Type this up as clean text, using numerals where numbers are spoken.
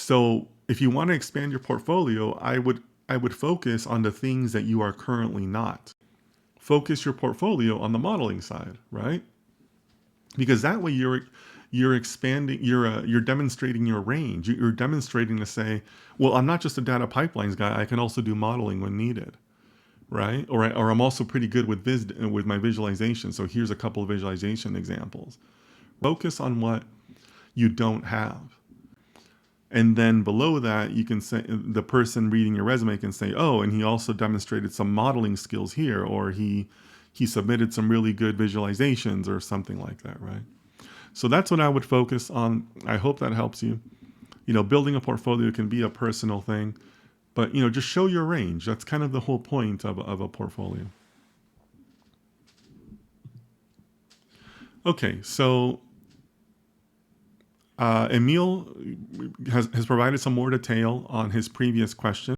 So if you want to expand your portfolio, I would focus on the things that you are currently not. Focus your portfolio on the modeling side, right? Because that way you're expanding, you're demonstrating your range. You're demonstrating to say, well, I'm not just a data pipelines guy. I can also do modeling when needed, right? Or I'm also pretty good with my visualization. So here's a couple of visualization examples. Focus on what you don't have. And then below that, you can say, the person reading your resume can say, oh, and he also demonstrated some modeling skills here, or he submitted some really good visualizations or something like that, right? So that's what I would focus on. I hope that helps you. Building a portfolio can be a personal thing, but just show your range. That's kind of the whole point of a portfolio. Okay, so Emil has provided some more detail on his previous question.